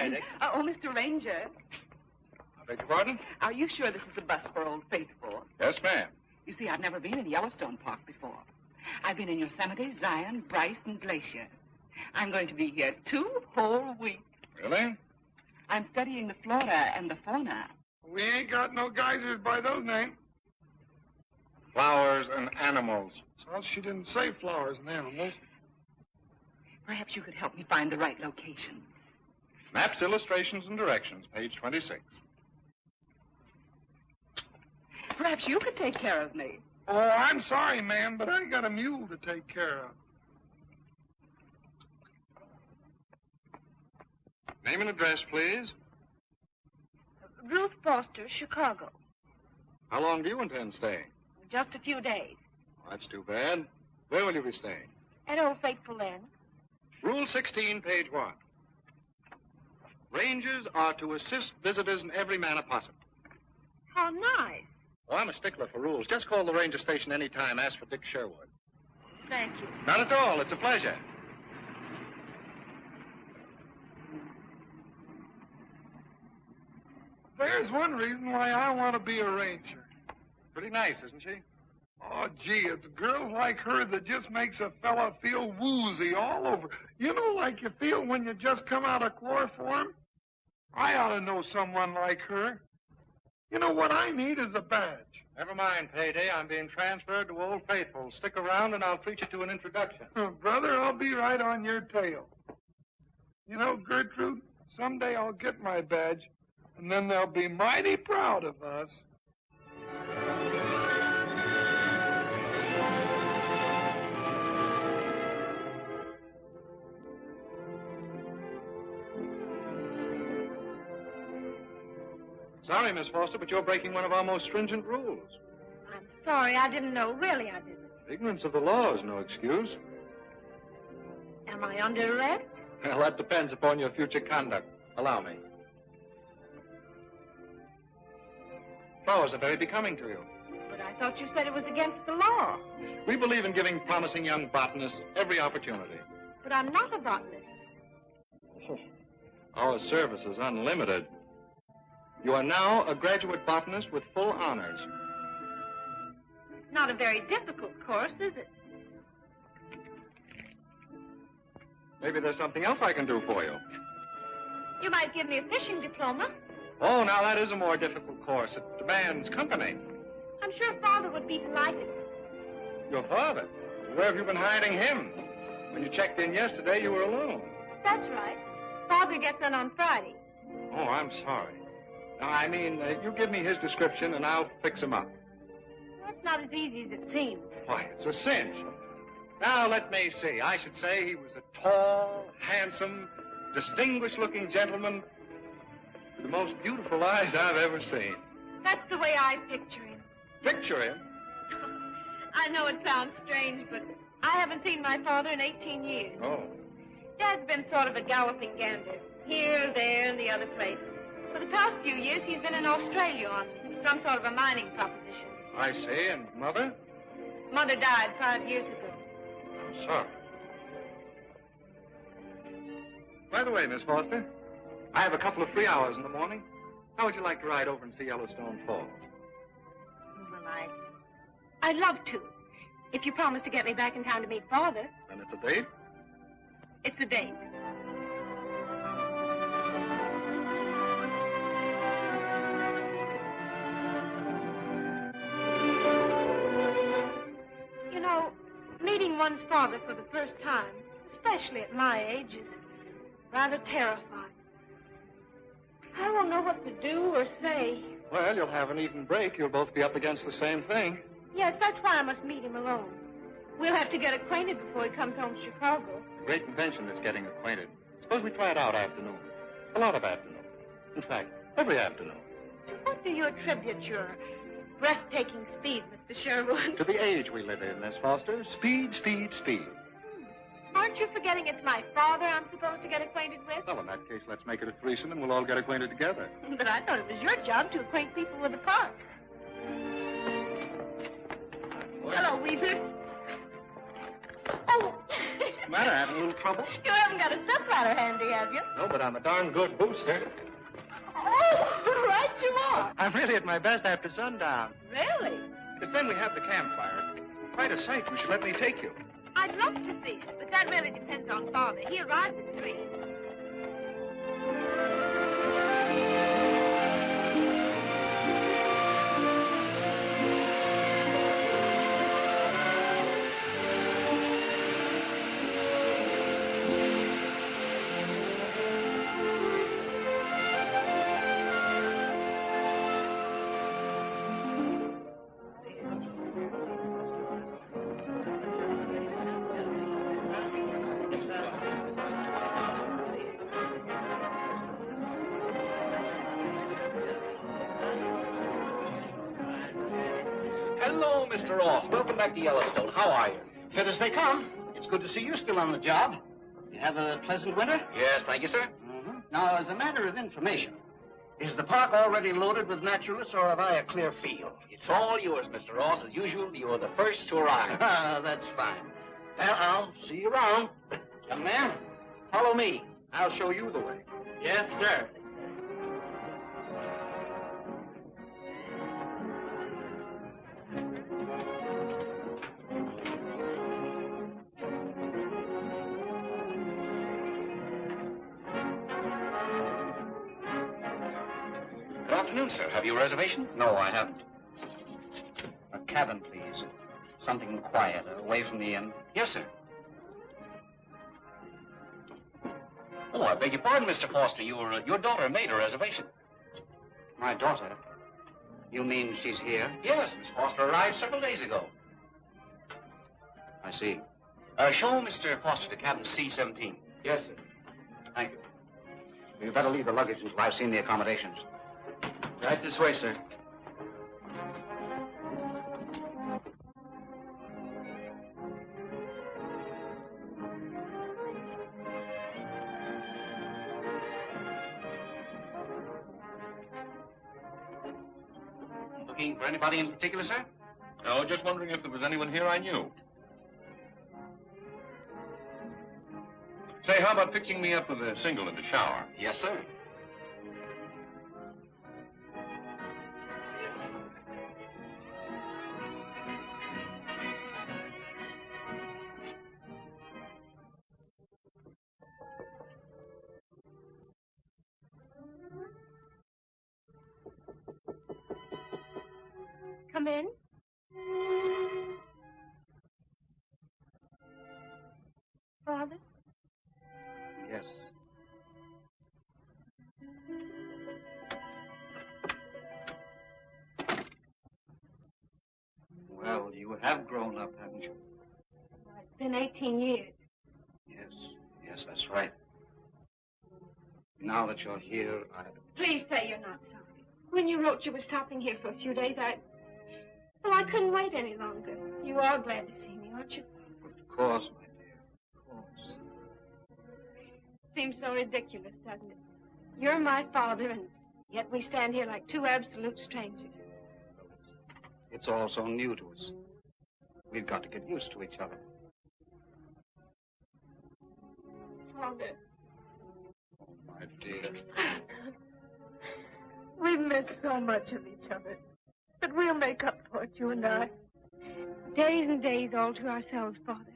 Hi, Dick. Oh, Mr. Ranger. I beg your pardon? Are you sure this is the bus for Old Faithful? Yes, ma'am. You see, I've never been in Yellowstone Park before. I've been in Yosemite, Zion, Bryce, and Glacier. I'm going to be here 2 whole weeks. Really? I'm studying the flora and the fauna. We ain't got no geysers by those names. Flowers and animals. Well, she didn't say flowers and animals. Perhaps you could help me find the right location. Maps, illustrations, and directions, page 26. Perhaps you could take care of me. Oh, I'm sorry, ma'am, but I got a mule to take care of. Name and address, please. Ruth Foster, Chicago. How long do you intend staying? Just a few days. Oh, that's too bad. Where will you be staying? At Old Faithful Inn. Rule 16, page 1. Rangers are to assist visitors in every manner possible. How nice. Oh, I'm a stickler for rules. Just call the ranger station any time. Ask for Dick Sherwood. Thank you. Not at all. It's a pleasure. There's one reason why I want to be a ranger. Pretty nice, isn't she? Oh, gee, it's girls like her that just makes a fella feel woozy all over. You know, like you feel when you just come out of chloroform? I ought to know someone like her. You know, what I need is a badge. Never mind, Payday. I'm being transferred to Old Faithful. Stick around and I'll treat you to an introduction. Brother, I'll be right on your tail. You know, Gertrude, someday I'll get my badge, and then they'll be mighty proud of us. Sorry, Miss Foster, but you're breaking one of our most stringent rules. I'm sorry, I didn't know. Really, I didn't. Ignorance of the law is no excuse. Am I under arrest? Well, that depends upon your future conduct. Allow me. Flowers are very becoming to you. But I thought you said it was against the law. We believe in giving promising young botanists every opportunity. But I'm not a botanist. Oh, our service is unlimited. You are now a graduate botanist with full honors. Not a very difficult course, is it? Maybe there's something else I can do for you. You might give me a fishing diploma. Oh, now that is a more difficult course. It demands company. I'm sure Father would be delighted. Your father? Where have you been hiding him? When you checked in yesterday, you were alone. That's right. Father gets in on Friday. Oh, I'm sorry. No, I mean, you give me his description and I'll fix him up. That's not as easy as it seems. Why, it's a cinch. Now, let me see. I should say he was a tall, handsome, distinguished-looking gentleman with the most beautiful eyes I've ever seen. That's the way I picture him. Picture him? I know it sounds strange, but I haven't seen my father in 18 years. Oh. Dad's been sort of a galloping gander, here, there, and the other place. For the past few years, he's been in Australia on some sort of a mining proposition. I see. And Mother? Mother died 5 years ago. I'm sorry. By the way, Miss Foster, I have a couple of free hours in the morning. How would you like to ride over and see Yellowstone Falls? Well, I'd love to. If you promise to get me back in town to meet Father. Then it's a date? It's a date. You know, meeting one's father for the first time, especially at my age, is rather terrifying. I don't know what to do or say. Well, you'll have an even break. You'll both be up against the same thing. Yes, that's why I must meet him alone. We'll have to get acquainted before he comes home to Chicago. Great invention is getting acquainted. Suppose we try it out afternoon. A lot of afternoon. In fact, every afternoon. To what do you attribute your breathtaking speed, Mr. Sherwood? To the age we live in, Miss Foster. Speed, speed, speed. Aren't you forgetting it's my father I'm supposed to get acquainted with? Well, in that case, let's make it a threesome and we'll all get acquainted together. But I thought it was your job to acquaint people with the park. Hello, Weezer. Oh, What's the matter? Having a little trouble? You haven't got a stepladder handy, have you? No, but I'm a darn good booster. Oh, right you are. I'm really at my best after sundown. Really? Because then we have the campfire. Quite a sight. You should let me take you. I'd love to see it, but that really depends on Father. He arrives at 3. Hello, Mr. Ross. Welcome back to Yellowstone. How are you? Fit as they come. It's good to see you still on the job. You have a pleasant winter? Yes, thank you, sir. Mm-hmm. Now, as a matter of information, is the park already loaded with naturalists, or have I a clear field? It's all yours, Mr. Ross. As usual, you're the first to arrive. That's fine. Well, I'll see you around. Young man, follow me. I'll show you the way. Yes, sir. Good afternoon, sir. Have you a reservation? No, I haven't. A cabin, please. Something quiet, away from the inn. Yes, sir. Oh, I beg your pardon, Mr. Foster. Your daughter made a reservation. My daughter? You mean she's here? Yes, Miss Foster arrived several days ago. I see. Show Mr. Foster to cabin C-17. Yes, sir. Thank you. You'd better leave the luggage until I've seen the accommodations. Right this way, sir. Looking for anybody in particular, sir? No, just wondering if there was anyone here I knew. Say, how about fixing me up with a single and a shower? Yes, sir. Come in. Father? Yes. Well, you have grown up, haven't you? It's been 18 years. Yes, that's right. Now that you're here, Please say you're not sorry. When you wrote you were stopping here for a few days, Well, I couldn't wait any longer. You are glad to see me, aren't you? Of course, my dear. Of course. Seems so ridiculous, doesn't it? You're my father, and yet we stand here like two absolute strangers. It's all so new to us. We've got to get used to each other. Father. Oh, my dear. We've missed so much of each other. But we'll make up for it, you and I. Days and days all to ourselves, Father.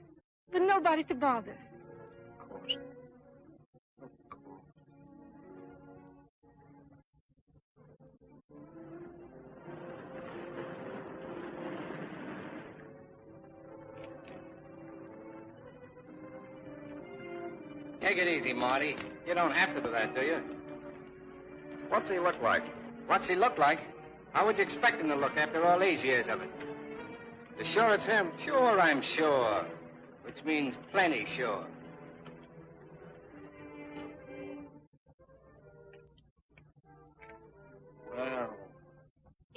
But nobody to bother. Of course. Take it easy, Marty. You don't have to do that, do you? What's he look like? What's he look like? How would you expect him to look after all these years of it? You sure it's him? Sure, I'm sure. Which means plenty sure. Well,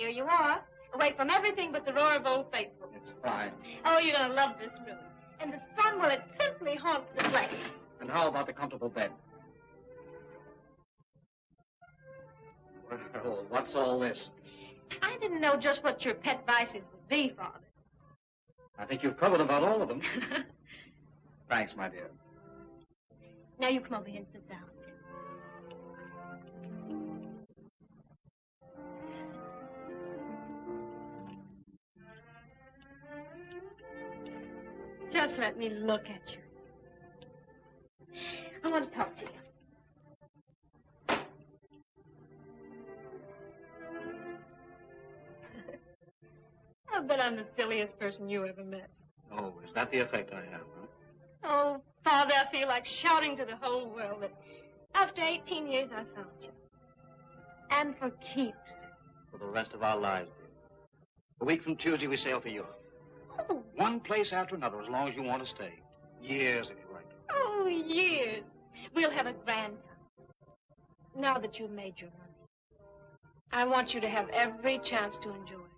Here you are, away from everything but the roar of Old Faithful. It's fine. Oh, you're going to love this room. And the sun, well, it simply haunts the place. And how about the comfortable bed? Well, what's all this? I didn't know just what your pet vices would be, Father. I think you've covered about all of them. Thanks, my dear. Now you come over here and sit down. Just let me look at you. I want to talk to you. I bet I'm the silliest person you ever met. Oh, is that the effect I have, huh? Oh, Father, I feel like shouting to the whole world that after 18 years I found you. And for keeps. For the rest of our lives, dear. A week from Tuesday, we sail for Europe. Oh, One place after another, as long as you want to stay. Years, if you like. oh, years. We'll have a grand time. Now that you've made your money, I want you to have every chance to enjoy it.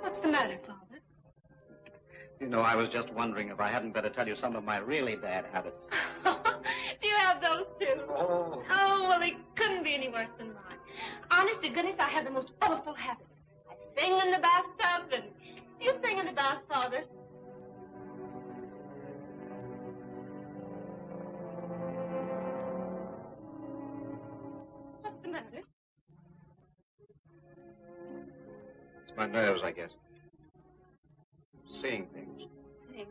What's the matter, Father? You know, I was just wondering if I hadn't better tell you some of my really bad habits. Do you have those too? Oh. Oh, well, they couldn't be any worse than mine. Honest to goodness, I have the most awful habits. I sing in the bathtub, and you sing in the bath, Father. What's the matter? It's my nerves, I guess. Seeing things. Things?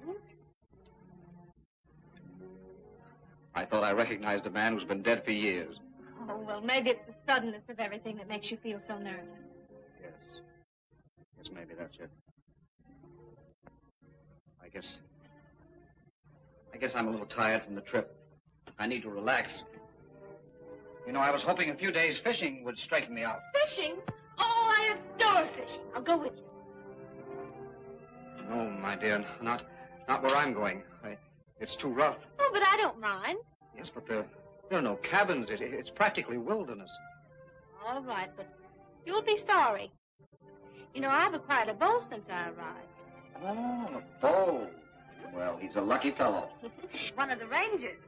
I thought I recognized a man who's been dead for years. Oh, well, maybe it's the suddenness of everything that makes you feel so nervous. Yes. Yes, maybe that's it. I guess I'm a little tired from the trip. I need to relax. You know, I was hoping a few days fishing would straighten me out. Fishing? Oh, I adore fishing. I'll go with you. No, my dear, not where I'm going. It's too rough. Oh, but I don't mind. Yes, but there are no cabins. It's practically wilderness. All right, but you'll be sorry. You know, I've acquired a bow since I arrived. Oh, a bow. Well, he's a lucky fellow. One of the rangers.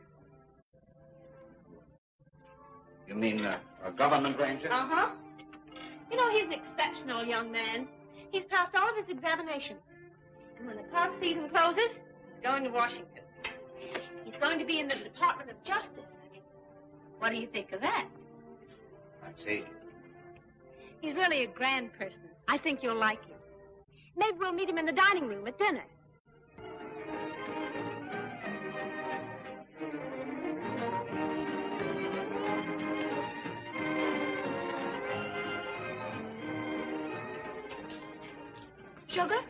You mean a government ranger? Uh-huh. You know, he's an exceptional young man. He's passed all of his examinations. And when the park season closes, he's going to Washington. He's going to be in the Department of Justice. What do you think of that? I see. He's really a grand person. I think you'll like him. Maybe we'll meet him in the dining room at dinner. Sugar?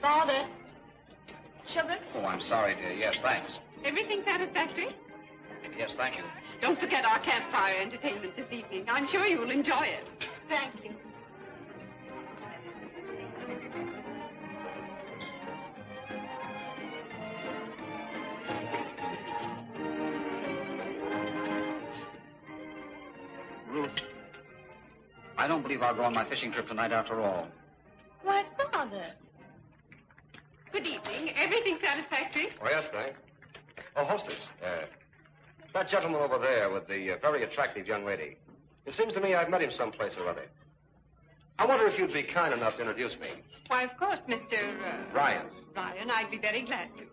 Father? Sugar? Oh, I'm sorry, dear. Yes, thanks. Everything satisfactory? Yes, thank you. Don't forget our campfire entertainment this evening. I'm sure you will enjoy it. Thank you. Ruth, I don't believe I'll go on my fishing trip tonight after all. Why, Father? Good evening. Everything satisfactory? Oh, yes, thanks. Oh, hostess, that gentleman over there with the very attractive young lady. It seems to me I've met him someplace or other. I wonder if you'd be kind enough to introduce me. Why, of course, Mr. Ryan. Ryan. I'd be very glad to.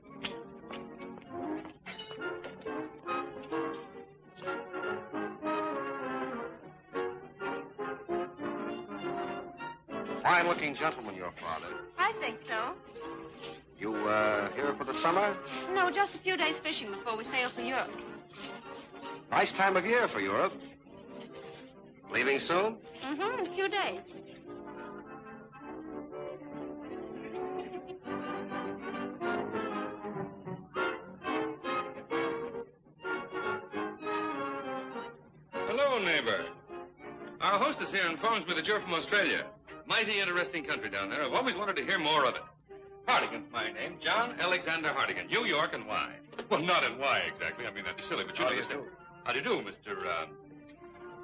Fine-looking gentleman, your father. I think so. You, here for the summer? No, just a few days fishing before we sail for Europe. Nice time of year for Europe. Leaving soon? Mm-hmm, in a few days. Hello, neighbor. Our hostess here informs me that you're from Australia. Mighty interesting country down there. I've always wanted to hear more of it. Hardigan, my name. John Alexander Hardigan. New York and why? Well, not in why exactly. I mean, that's silly, but you understand. How do you do, Mr.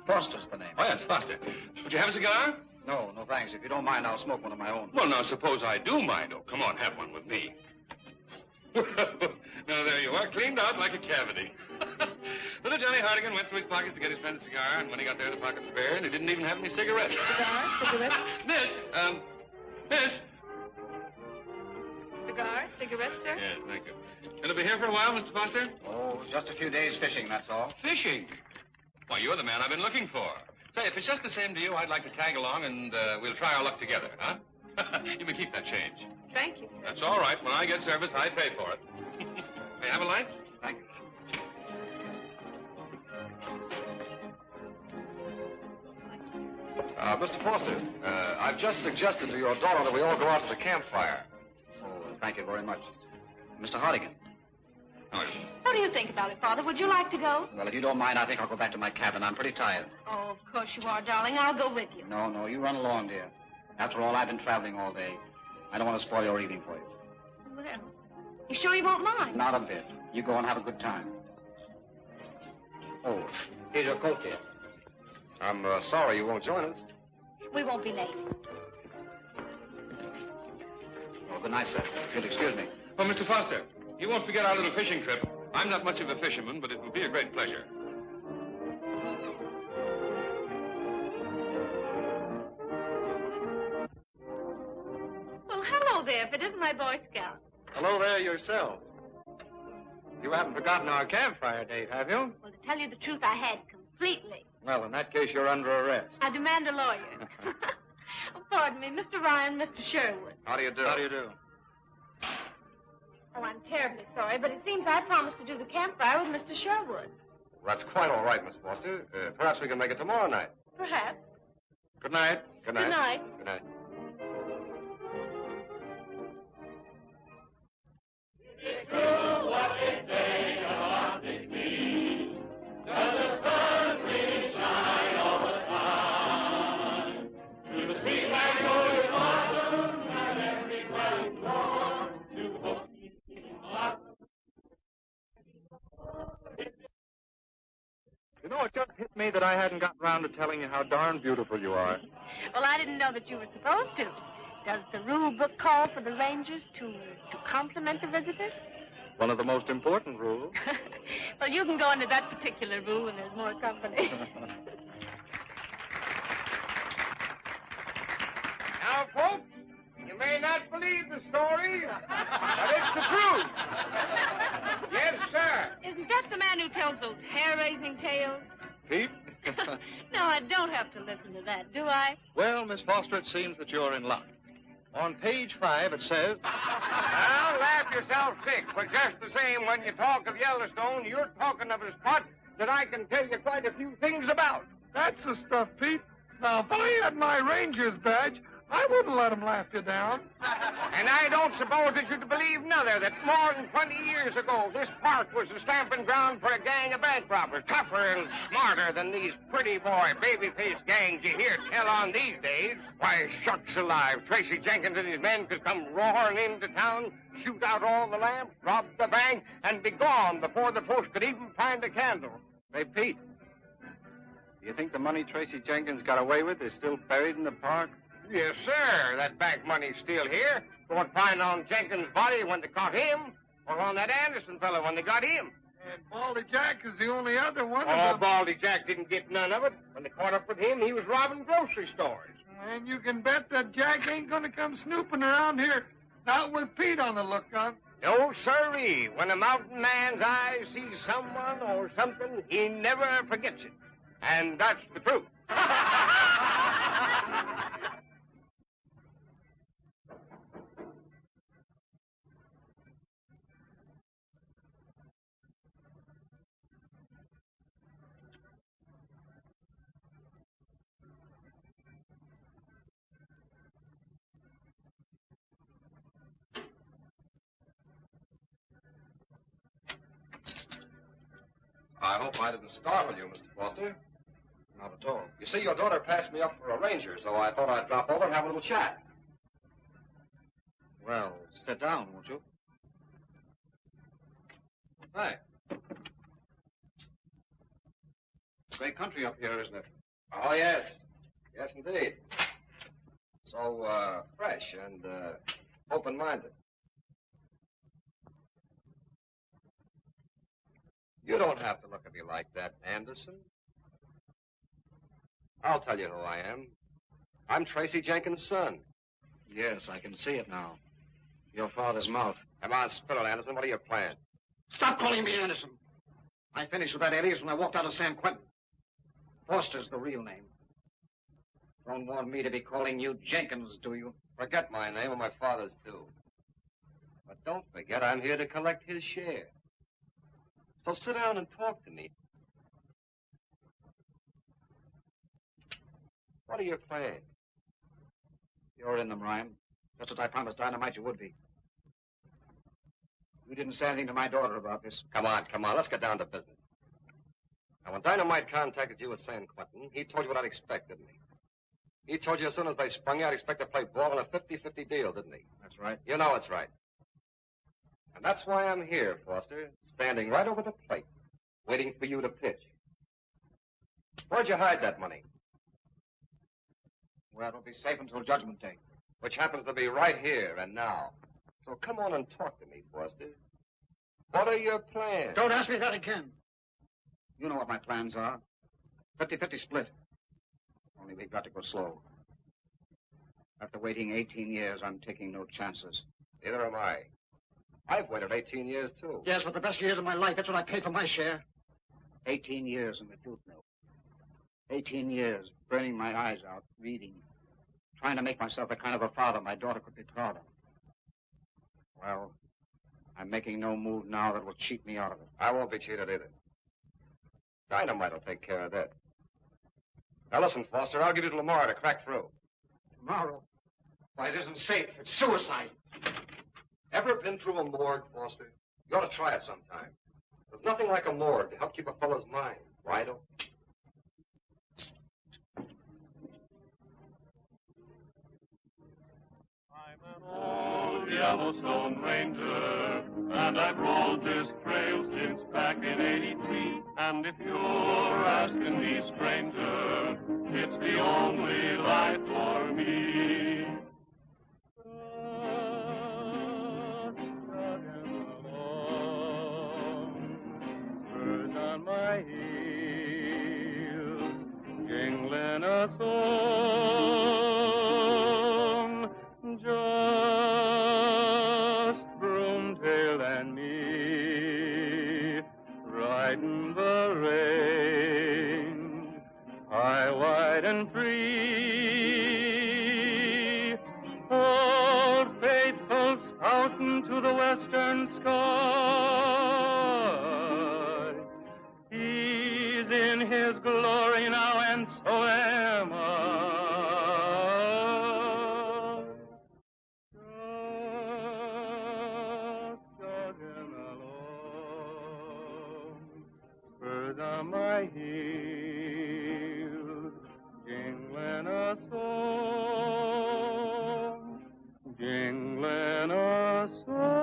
Foster's the name. Oh, yes, Foster. Would you have a cigar? No, thanks. If you don't mind, I'll smoke one of my own. Well, now, suppose I do mind. Oh, come on, have one with me. Now, there you are, cleaned out like a cavity. Little Johnny Hardigan went through his pockets to get his friend a cigar, and when he got there, the pocket was bare, and he didn't even have any cigarettes. Cigar? Miss! Cigar? Cigarette, sir? Yes, thank you. Gonna be here for a while, Mr. Foster? Oh, just a few days fishing, that's all. Fishing? Why, you're the man I've been looking for. Say, if it's just the same to you, I'd like to tag along, and we'll try our luck together, huh? You may keep that change. Thank you, sir. That's all right. When I get service, I pay for it. May I have a light? Thank you. Mr. Foster, I've just suggested to your daughter that we all go out to the campfire. Oh, thank you very much. Mr. Hardigan. Oh, What do you think about it, Father? Would you like to go? Well, if you don't mind, I think I'll go back to my cabin. I'm pretty tired. Oh, of course you are, darling. I'll go with you. No, you run along, dear. After all, I've been traveling all day. I don't want to spoil your evening for you. Well, you sure you won't mind? Not a bit. You go and have a good time. Oh, here's your coat, dear. I'm sorry you won't join us. We won't be late. Oh, good night, sir. If you'll excuse me. well, Mr. Foster, you won't forget our little fishing trip. I'm not much of a fisherman, but it will be a great pleasure. Well, hello there, if it isn't my Boy Scout. Hello there yourself. You haven't forgotten our campfire date, have you? Well, to tell you the truth, I had completely. Well, in that case, you're under arrest. I demand a lawyer. Oh, pardon me, Mr. Ryan, Mr. Sherwood. How do you do? How do you do? Oh, I'm terribly sorry, but it seems I promised to do the campfire with Mr. Sherwood. That's quite all right, Miss Foster. Perhaps we can make it tomorrow night. Perhaps. Good night. Good night. Good night. Good night. You know, it just hit me that I hadn't gotten around to telling you how darn beautiful you are. Well, I didn't know that you were supposed to. Does the rule book call for the rangers to compliment the visitors? One of the most important rules. Well, you can go into that particular rule when there's more company. Now, folks, you may not believe the story, but it's the truth. Yes, sir. Isn't that the man who tells those hair-raising tales? Pete? No, I don't have to listen to that, do I? Well, Miss Foster, it seems that you're in luck. On page 5, it says... Well, laugh yourself sick, but just the same, when you talk of Yellowstone, you're talking of a spot that I can tell you quite a few things about. That's the stuff, Pete. Now, if I had my ranger's badge, I wouldn't let him laugh you down. And I don't suppose that you'd believe nother that more than 20 years ago, this park was the stamping ground for a gang of bank robbers, tougher and smarter than these pretty boy, baby-faced gangs you hear tell on these days. Why, shucks alive, Tracy Jenkins and his men could come roaring into town, shoot out all the lamps, rob the bank, and be gone before the post could even find a candle. Hey, Pete, do you think the money Tracy Jenkins got away with is still buried in the park? Yes, sir. That bank money's still here. Go and find on Jenkins' body when they caught him, or on that Anderson fellow when they got him. And Baldy Jack is the only other one Oh, of them. Baldy Jack didn't get none of it. When they caught up with him, he was robbing grocery stores. And you can bet that Jack ain't going to come snooping around here, not with Pete on the lookout. No, sirree. When a mountain man's eyes see someone or something, he never forgets it. And that's the truth. I hope I didn't startle you, Mr. Foster. Not at all. You see, your daughter passed me up for a ranger, so I thought I'd drop over and have a little chat. Well, sit down, won't you? Hi. Great country up here, isn't it? Oh, yes. Yes, indeed. So, fresh and, open-minded. You don't have to look at me like that, Anderson. I'll tell you who I am. I'm Tracy Jenkins' son. Yes, I can see it now. Your father's mouth. Come on, spill it, Anderson. What are your plans? Stop calling me Anderson. I finished with that alias when I walked out of San Quentin. Foster's the real name. Don't want me to be calling you Jenkins, do you? Forget my name and my father's, too. But don't forget, I'm here to collect his share. So sit down and talk to me. What are your plans? You're in them, Ryan. That's what I promised Dynamite you would be. You didn't say anything to my daughter about this. Come on. Let's get down to business. Now, when Dynamite contacted you at San Quentin, he told you what I'd expect, didn't he? He told you as soon as they sprung you, I'd expect to play ball in a 50-50 deal, didn't he? That's right. You know it's right. And that's why I'm here, Foster, standing right over the plate, waiting for you to pitch. Where'd you hide that money? Well, it'll be safe until Judgment Day. Which happens to be right here and now. So come on and talk to me, Foster. What are your plans? Don't ask me that again. You know what my plans are. 50-50 split. Only we've got to go slow. After waiting 18 years, I'm taking no chances. Neither am I. I've waited 18 years, too. Yes, but the best years of my life. That's what I paid for my share. 18 years in the jute mill. 18 years burning my eyes out, reading. Trying to make myself the kind of a father my daughter could be proud of. Well, I'm making no move now that will cheat me out of it. I won't be cheated either. Dynamite will take care of that. Now listen, Foster, I'll give you till tomorrow to crack through. Tomorrow? Why, it isn't safe. It's suicide. Ever been through a morgue, Foster? You ought to try it sometime. There's nothing like a morgue to help keep a fellow's mind wide open. I'm an old Yellowstone Ranger, and I've rode this trail since back in '83. And if you're asking me, stranger, it's the only life for me. Spurs on my heels, jingling a song, just Broomtail and me, riding the range, high, wide, and free. Old faithful spouting to the western sky. He's in his glory now, and so am I. Just jogging along, spurs on my heels, jingling a song, jingling a song.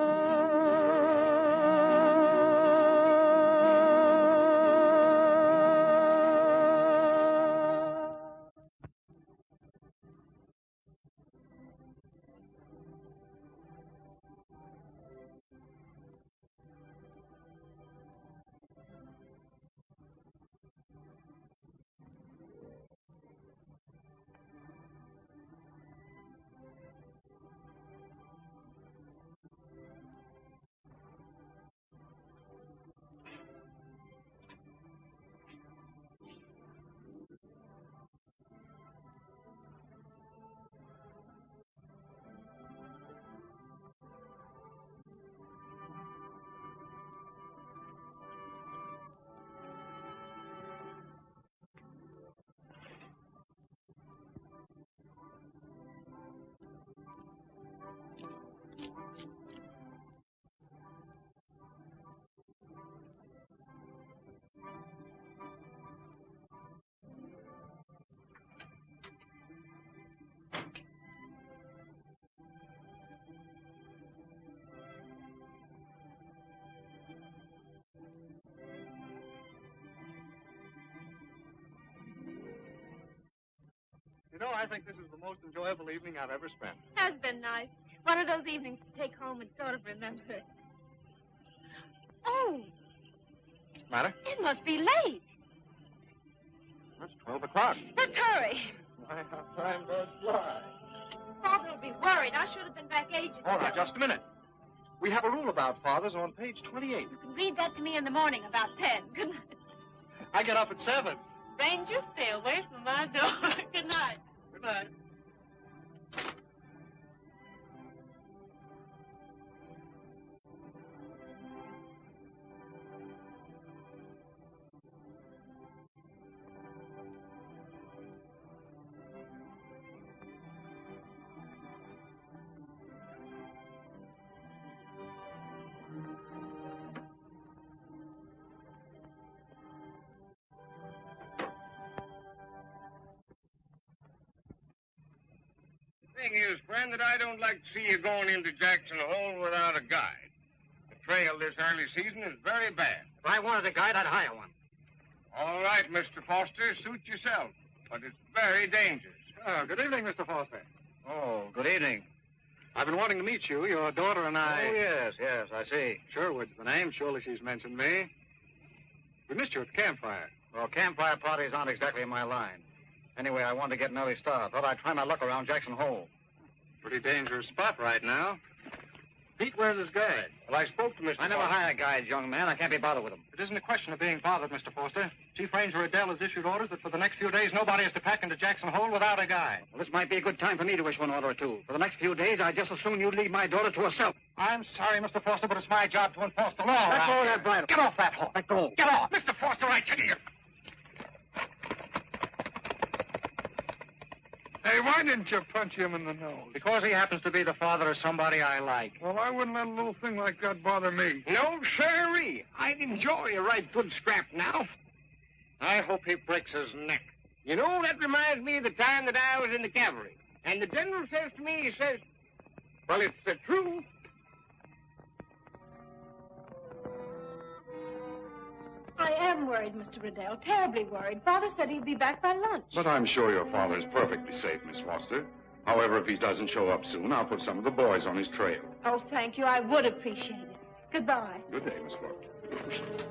You know, I think this is the most enjoyable evening I've ever spent. Has been nice. One of those evenings to take home and sort of remember. Oh, What's the matter? It must be late. It's 12 o'clock. Let's hurry. Why, how time does fly. Father will be worried. I should have been back ages ago. Hold on, just a minute. We have a rule about fathers on page 28. You can read that to me in the morning about 10. Good night. I get up at 7. Stranger, stay away from my door. Good night. Good night. Thing is, friend, that I don't like to see you going into Jackson Hole without a guide. The trail this early season is very bad. If I wanted a guide, I'd hire one. All right, Mr. Foster, suit yourself. But it's very dangerous. Oh, good evening, Mr. Foster. Oh, good evening. I've been wanting to meet you. Your daughter and I... Oh, yes, I see. Sherwood's the name. Surely she's mentioned me. We missed you at the campfire. Well, campfire parties aren't exactly in my line. Anyway, I wanted to get an early start. Thought I'd try my luck around Jackson Hole. Pretty dangerous spot right now. Pete, where's his guide? Well, I spoke to Mr. I never Foster. hire guides, young man. I can't be bothered with them. It isn't a question of being bothered, Mr. Foster. Chief Ranger Adele has issued orders that for the next few days, nobody is to pack into Jackson Hole without a guide. Well, this might be a good time for me to issue an order or two. For the next few days, I'd just as soon you'd leave my daughter to herself. I'm sorry, Mr. Foster, but it's my job to enforce the law. Let go of that bridle. Get off that horse. Let go. Get off. Mr. Foster, I tell you. Hey, why didn't you punch him in the nose? Because he happens to be the father of somebody I like. Well, I wouldn't let a little thing like that bother me. No, sirree. I'd enjoy a right good scrap now. I hope he breaks his neck. You know, that reminds me of the time that I was in the cavalry. And the general says to me, he says, well, it's the truth. I am worried, Mr. Riddell. Terribly worried. Father said he'd be back by lunch. But I'm sure your father's perfectly safe, Miss Foster. However, if he doesn't show up soon, I'll put some of the boys on his trail. Oh, thank you. I would appreciate it. Goodbye. Good day, Miss Foster.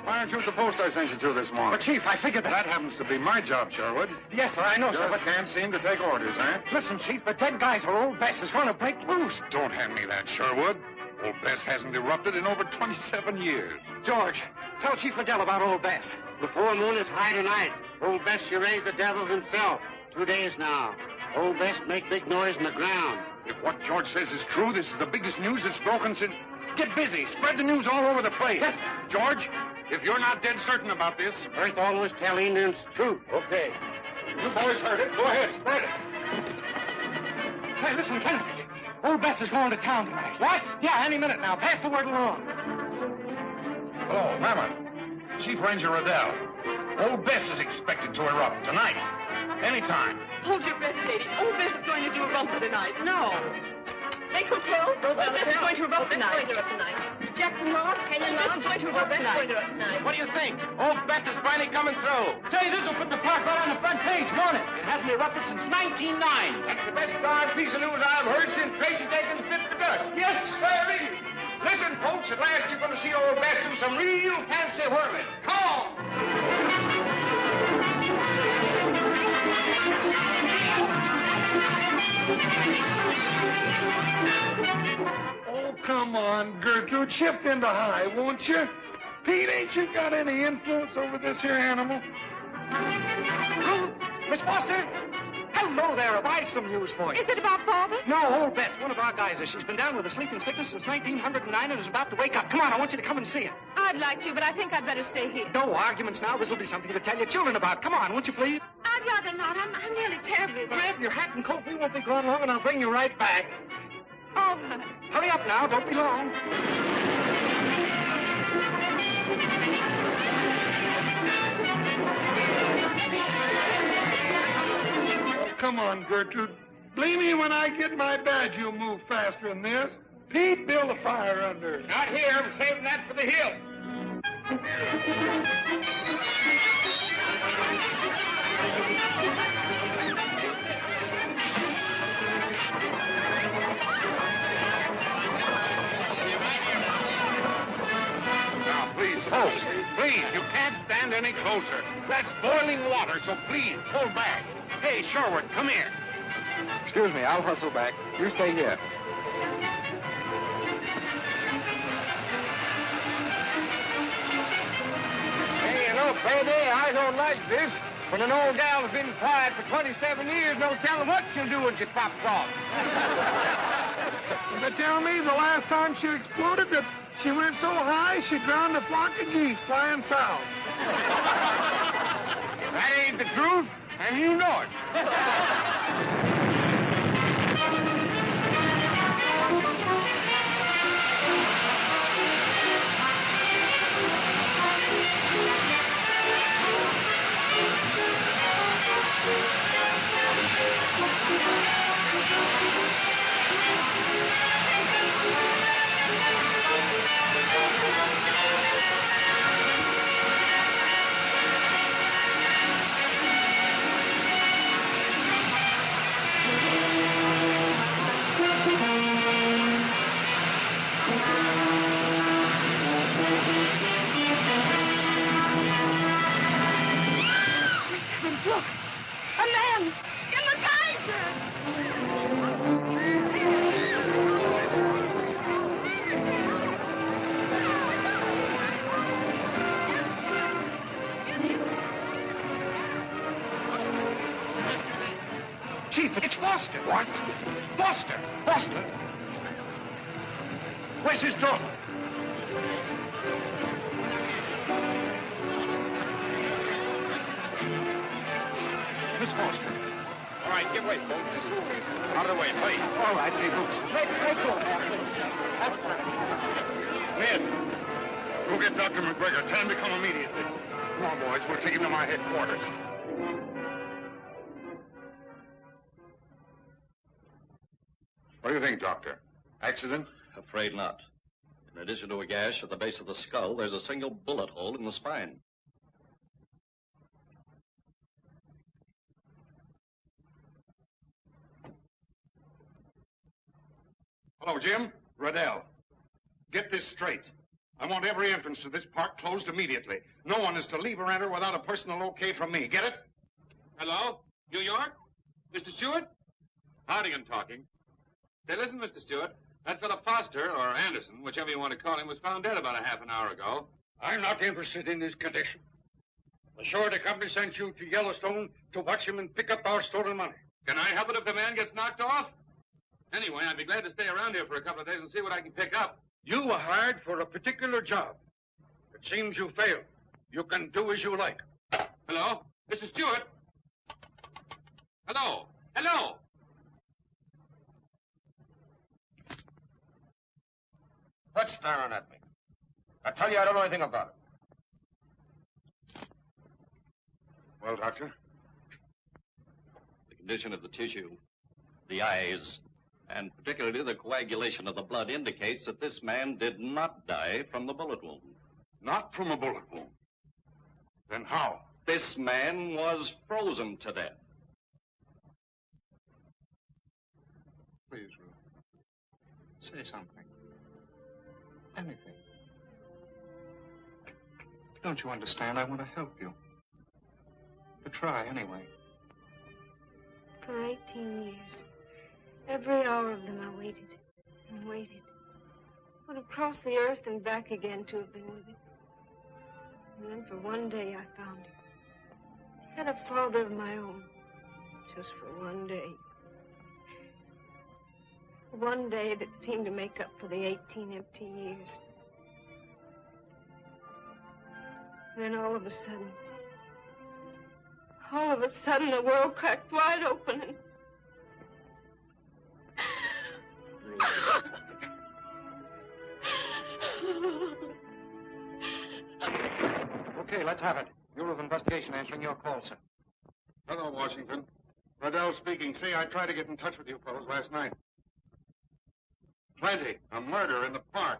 Why aren't you at the post I sent you to this morning? But, Chief, I figured that... That happens to be my job, Sherwood. Yes, sir, I know, sir, Just but... can't seem to take orders, eh? Listen, Chief, the dead guys are old Bess is going to break loose. Don't hand me that, Sherwood. Old Bess hasn't erupted in over 27 years. George, tell Chief Riddell about old Bess. The full moon is high tonight. Old Bess, she raised the devil himself. 2 days now. Old Bess make big noise in the ground. If what George says is true, this is the biggest news that's broken since... Get busy. Spread the news all over the place. Yes. George, if you're not dead certain about this... Earth always tell Indians truth. Okay. You boys heard it. Go ahead. Spread it. Say, listen, Kennedy. Old Bess is going to town tonight. What? Yeah, any minute now. Pass the word along. Hello, Mama. Chief Ranger Adele. Old Bess is expected to erupt tonight. Anytime. Hold your breath, lady. Old Bess is going to do a rumble tonight. No. Lake Hotel. Old Bess is going to erupt tonight. Jackson Lodge. Canyon Lodge. Going to erupt tonight. What do you think? Old Bess is finally coming through. Say, this will put the park right on the front page, won't it? It hasn't erupted since 1909. That's the best darn piece of news I've heard since Tracy Jenkins bit the dirt. Yes, sir. Listen, folks, at last you're going to see old Bess do some real fancy whirling. Come on. Oh, come on, Gertrude. Shift into high, won't you? Pete, ain't you got any influence over this here animal? Miss Foster? Hello there. Have I some news for you? Is it about Father? No, old Bess, one of our guys. She's been down with a sleeping sickness since 1909 and is about to wake up. Come on, I want you to come and see her. I'd like to, but I think I'd better stay here. No arguments now. This will be something to tell your children about. Come on, won't you please? I'd rather not. I'm really terribly worried. Grab your hat and coat. We won't be gone long, and I'll bring you right back. All right. Hurry up now. Don't be long. Come on, Gertrude. Believe me, when I get my badge, you'll move faster than this. Pete He'd build a fire under. Not here. I'm saving that for the hill. Now, please, folks, please, you can't stand any closer. That's boiling water, so please, pull back. Hey, Sherwood, come here. Excuse me, I'll hustle back. You stay here. Hey, you know, baby, I don't like this. When an old gal's been quiet for 27 years, no telling what she'll do when she pops off. They tell me the last time she exploded that she went so high she drowned a flock of geese flying south. That ain't the truth, and you know it. Look! A man! In the geyser! Chief, it's Foster. What? Foster. Foster? Where's his daughter? Miss Foster. All right, give way, folks. Out of the way, please. All right, hey, Boots. Ned, go get Dr. McGregor. Tell him to come immediately. Come on, boys. We'll take him to my headquarters. What do you think, Doctor? Accident? Afraid not. In addition to a gash at the base of the skull, there's a single bullet hole in the spine. Hello, Jim. Riddell. Get this straight. I want every entrance to this park closed immediately. No one is to leave or enter without a personal okay from me. Get it? Hello? New York? Mr. Stewart? Hardigan talking. Say, listen, Mr. Stewart. That fellow Foster, or Anderson, whichever you want to call him, was found dead about a half an hour ago. I'm not interested in his condition. The surety company sent you to Yellowstone to watch him and pick up our stolen money. Can I help it if the man gets knocked off? Anyway, I'd be glad to stay around here for a couple of days and see what I can pick up. You were hired for a particular job. It seems you failed. You can do as you like. Hello? Mr. Stewart? Hello? Hello? Quit staring at me. I tell you, I don't know anything about it. Well, Doctor? The condition of the tissue, the eyes, and particularly the coagulation of the blood indicates that this man did not die from the bullet wound. Not from a bullet wound. Then how? This man was frozen to death. Please, Ruth. Say something. Anything. Don't you understand? I want to help you. To try, anyway. For 18 years. Every hour of them I waited and waited. Would have crossed the earth and back again to have been with him. And then for one day I found him. I had a father of my own. Just for one day. One day that seemed to make up for the 18 empty years. Then all of a sudden, the world cracked wide open and... Okay, let's have it. Bureau of Investigation answering your call, sir. Hello, Washington. Riddell speaking. See, I tried to get in touch with you fellows last night. Plenty. A murder in the park.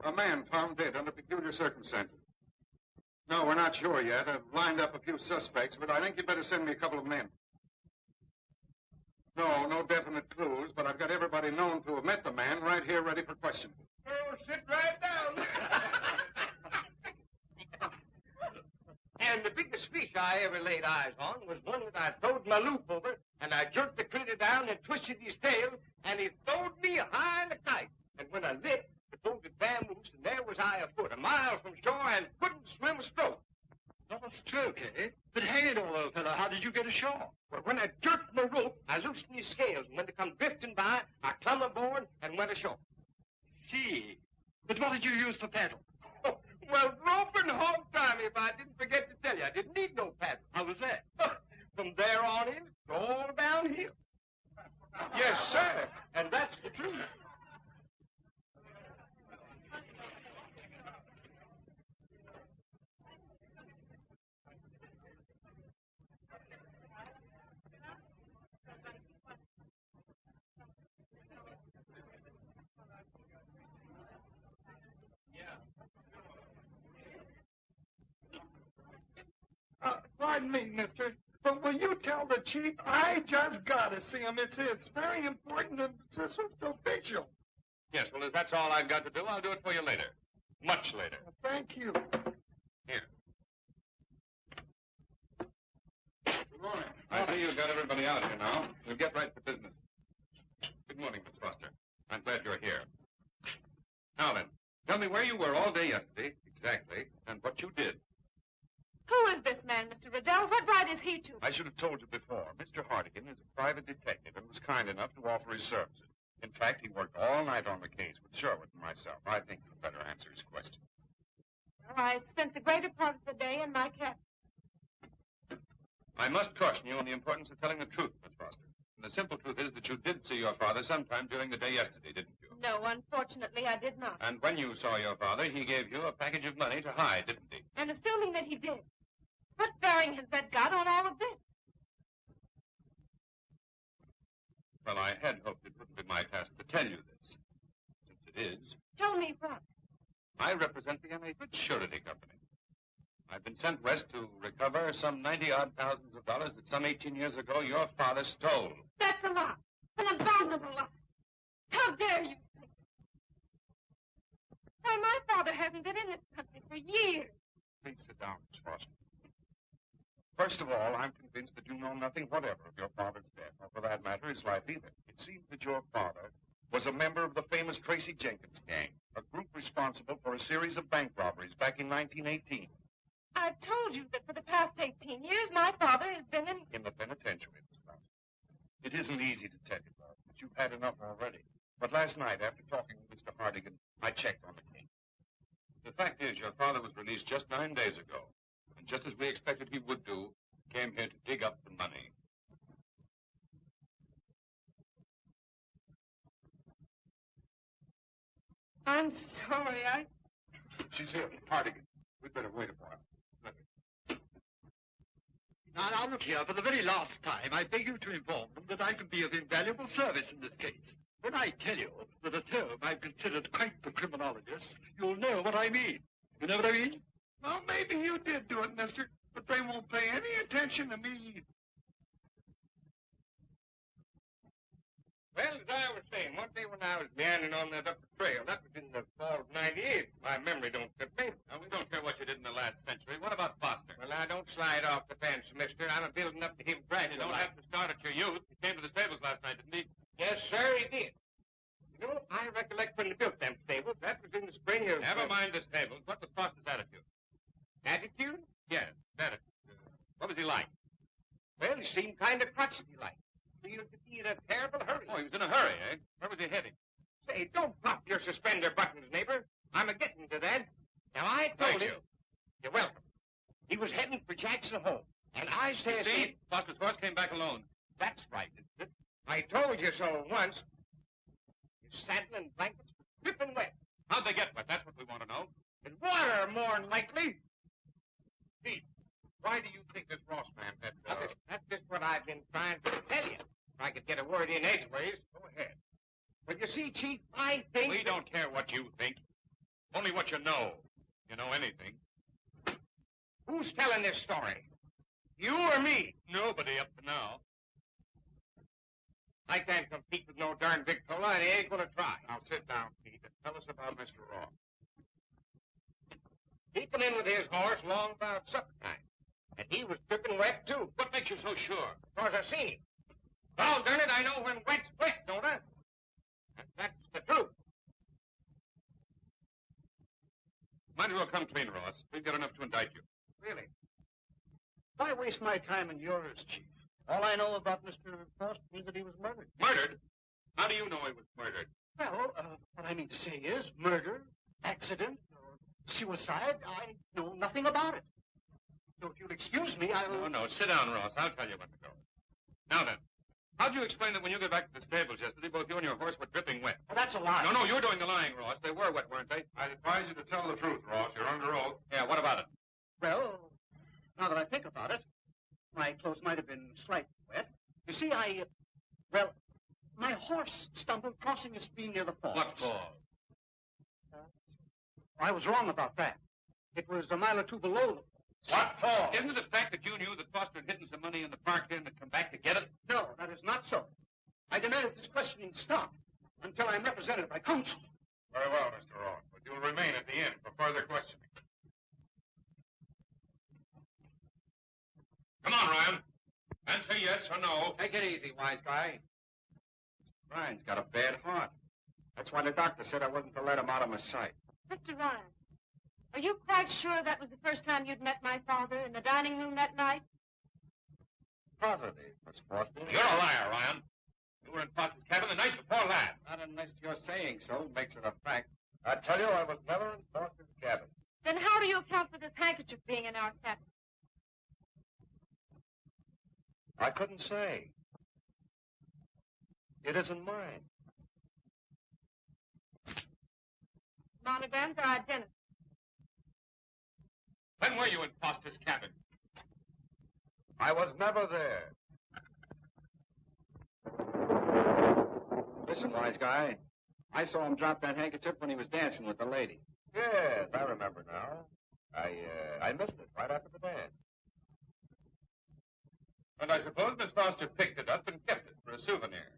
A man found dead under peculiar circumstances. No, we're not sure yet. I've lined up a few suspects, but I think you'd better send me a couple of men. No definite clues, but I've got everybody known to have met the man right here ready for questioning. Oh, sit right down. And the biggest fish I ever laid eyes on was one that I throwed my loop over, and I jerked the critter down and twisted his tail, and he throwed me high in the kite. And when I lit, the boat had vamoosed, and there was I afoot, a mile from shore, and couldn't swim a stroke. Not a stroke, eh? But hang it all, old fellow, how did you get ashore? Well, when I jerked my rope, I loosened his scales, and when they come drifting by, I clumb aboard and went ashore. Gee, but what did you use for paddle? Oh, well, rope and hog time, if I didn't forget to tell you. I didn't need no paddle. How was that? From there on in, it's all downhill. Yes, sir, and that's the truth. Pardon me, mister, but will you tell the chief I just gotta see him? It's very important and it's official. Yes, well, if that's all I've got to do, I'll do it for you later. Much later. Thank you. Here. Good morning. I see you've got everybody out here now. We'll get right to business. Good morning, Miss Foster. I'm glad you're here. Now then, tell me where you were all day yesterday, exactly, and what you did. Who is this man, Mr. Riddell? What right is he to? I should have told you before. Mr. Hardigan is a private detective and was kind enough to offer his services. In fact, he worked all night on the case with Sherwood and myself. I think you'd better answer his question. Well, I spent the greater part of the day in my cabin. I must caution you on the importance of telling the truth, Miss Foster. And the simple truth is that you did see your father sometime during the day yesterday, didn't you? No, unfortunately, I did not. And when you saw your father, he gave you a package of money to hide, didn't he? And assuming that he did, what bearing has that got on all of this? Well, I had hoped it wouldn't be my task to tell you this. Since it is, Tell me what? I represent the NA Surety Company. I've been sent west to recover some 90-odd thousands of dollars that some 18 years ago your father stole. That's a lie. An abominable lie. How dare you? Why, my father hasn't been in this country for years. Please sit down, Miss Foster. First of all, I'm convinced that you know nothing whatever of your father's death, or for that matter, his life either. It seems that your father was a member of the famous Tracy Jenkins gang, a group responsible for a series of bank robberies back in 1918. I've told you that for the past 18 years, my father has been in the penitentiary, Miss Foster. It isn't easy to tell you, though, but you've had enough already. But last night, after talking with Mr. Hardigan, I checked on the case. The fact is, your father was released just 9 days ago. And just as we expected he would do, came here to dig up the money. I'm sorry, She's here, Hardigan. We'd better wait a while. Now, look here. For the very last time, I beg you to inform them that I can be of invaluable service in this case. When I tell you that at home I'm considered quite the criminologist, you'll know what I mean. You know what I mean? Well, maybe you did do it, mister, but they won't pay any attention to me. Well, as I was saying, one day when I was meandering on that upper trail, that was in the fall of '98. My memory don't fit me. Now, we don't care what you did in the last century. What about Foster? Well, I don't slide off the fence, mister. I'm building up to him gradually. You don't have to start at your youth. He came to the stables last night, didn't he? Yes, sir, he did. You know, I recollect when they built them stables. That was in the spring of... Never mind the stables. What was Foster's attitude? Attitude? Yes, attitude. What was he like? Well, he seemed kind of crotchety like. Seemed to be in a terrible hurry. Oh, he was in a hurry, eh? Where was he heading? Say, don't pop your suspender buttons, neighbor. I'm a-getting to that. Now, I told him... You're welcome. He was heading for Jackson Hole. And I said... See? Foster's horse came back alone. That's right, isn't it? I told you so once. His saddle and blankets were dripping wet. How'd they get wet? That's what we want to know. In water, more than likely. Pete, why do you think this Ross man had... That's just what I've been trying to tell you. If I could get a word in edgeways, go ahead. But you see, Chief, I think... We don't care what you think. Only what you know. You know anything. Who's telling this story? You or me? Nobody up to now. I can't compete with no darn Victrola, and he ain't gonna try. Now sit down, Pete, and tell us about Mr. Ross. He come in with his horse long about supper time. And he was dripping wet, too. What makes you so sure? Because I seen him. Oh, darn it, I know when wet's wet, don't I? And that's the truth. Might as well come clean, Ross. We've got enough to indict you. Really? Why waste my time and yours, Chief? All I know about Mr. Foster is that he was murdered. Murdered? How do you know he was murdered? Well, what I mean to say is murder, accident, or suicide. I know nothing about it. So if you'll excuse me, I'll... No, sit down, Ross. I'll tell you when to go. Now then, how'd you explain that when you got back to the stables yesterday, both you and your horse were dripping wet? Well, that's a lie. No, you're doing the lying, Ross. They were wet, weren't they? I'd advise you to tell the truth, Ross. You're under oath. Yeah, what about it? Well, now that I think about it, my clothes might have been slightly wet. You see, my horse stumbled crossing a stream near the falls. What falls? I was wrong about that. It was a mile or two below the falls. What falls? Isn't it the fact that you knew that Foster had hidden some money in the park then and come back to get it? No, that is not so. I demand that this questioning stop until I'm represented by counsel. Very well, Mr. Ross, but you'll remain at the inn for further questioning. Come on, Ryan. Answer yes or no. Take it easy, wise guy. Ryan's got a bad heart. That's why the doctor said I wasn't to let him out of my sight. Mr. Ryan, are you quite sure that was the first time you'd met my father in the dining room that night? Positive, Miss Foster. You're a liar, Ryan. You were in Foster's cabin the night before last. Not unless you're saying so makes it a fact. I tell you, I was never in Foster's cabin. Then how do you account for this handkerchief being in our cabin? I couldn't say. It isn't mine. Monograms are identical. When were you in Foster's cabin? I was never there. Listen, wise guy. I saw him drop that handkerchief when he was dancing with the lady. Yes, I remember now. I missed it right after the dance. And I suppose Miss Foster picked it up and kept it for a souvenir.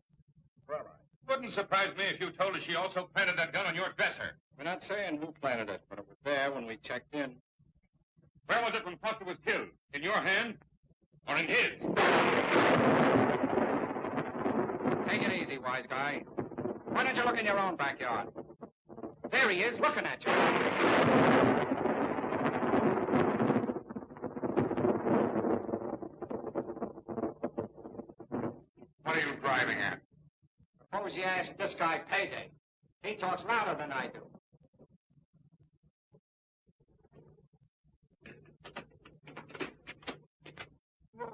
Well, Wouldn't surprise me if you told us she also planted that gun on your dresser. we're not saying who planted it, but it was there when we checked in. Where was it when Foster was killed? In your hand or in his? Take it easy, wise guy. Why don't you look in your own backyard? There he is, looking at you. What are you driving at? Suppose you ask this guy Payday. He talks louder than I do.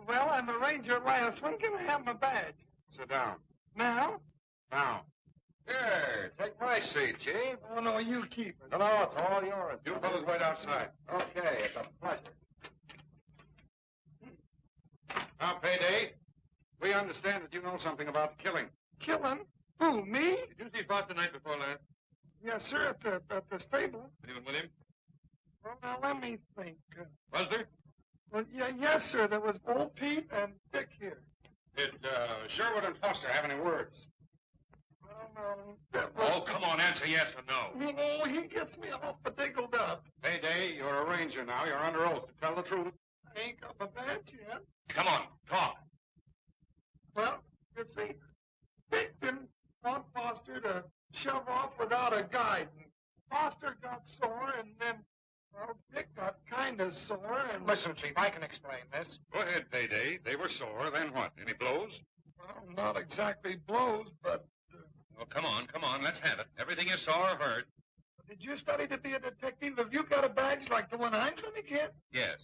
Well, I'm a ranger last. When can I have my badge? Sit down. Now? Now. Here, take my seat, Chief. Oh, no, you keep it. No, it's all yours. You fellas wait outside. Okay, it's a pleasure. Now, Payday, we understand that you know something about killing. Killing? Who, me? Did you see Foster the night before last? Yes, sir, at the stable. Anyone with him? Well, now, let me think. Was there? Well, yes, sir, there was old Pete and Dick here. Did Sherwood and Foster have any words? Well, no. Oh, come on, answer yes or no. Oh, he gets me all diggled up. Payday, you're a ranger now. You're under oath to tell the truth. I ain't got my badge yet. Come on, talk. Well, you see, Dick didn't want Foster to shove off without a guide. And Foster got sore, and then, well, Dick got kind of sore, and... Listen, Chief, I can explain this. Go ahead, Payday. They were sore. Then what? Any blows? Well, not exactly blows, but... Oh, come on, let's have it. Everything you saw or heard. Did you study to be a detective? Have you got a badge like the one I'm going to get? Yes.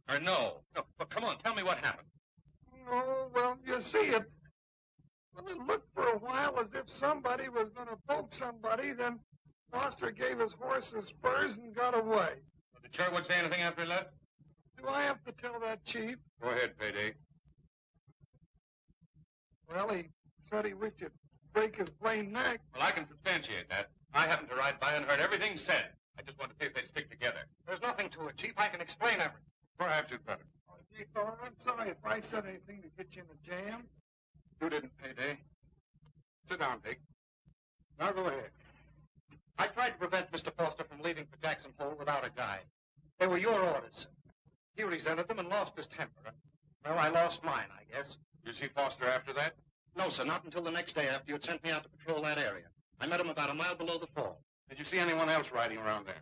Or no. No, but come on, tell me what happened. Oh, well, you see, it looked for a while as if somebody was going to poke somebody, then Foster gave his horse his spurs and got away. Did Sherwood say anything after he left? Do I have to tell that, Chief? Go ahead, Payday. Well, he said he wished you'd break his plain neck. Well, I can substantiate that. I happened to ride by and heard everything said. I just wanted to see if they'd stick together. There's nothing to it, Chief. I can explain everything. Perhaps you'd better. Gee, Thor, I'm sorry if I said anything to get you in a jam. You didn't, Payday. Sit down, Dick. Now go ahead. I tried to prevent Mr. Foster from leaving for Jackson Hole without a guide. They were your orders. He resented them and lost his temper. Well, I lost mine, I guess. You see Foster after that? No, sir, not until the next day after you had sent me out to patrol that area. I met him about a mile below the fall. Did you see anyone else riding around there?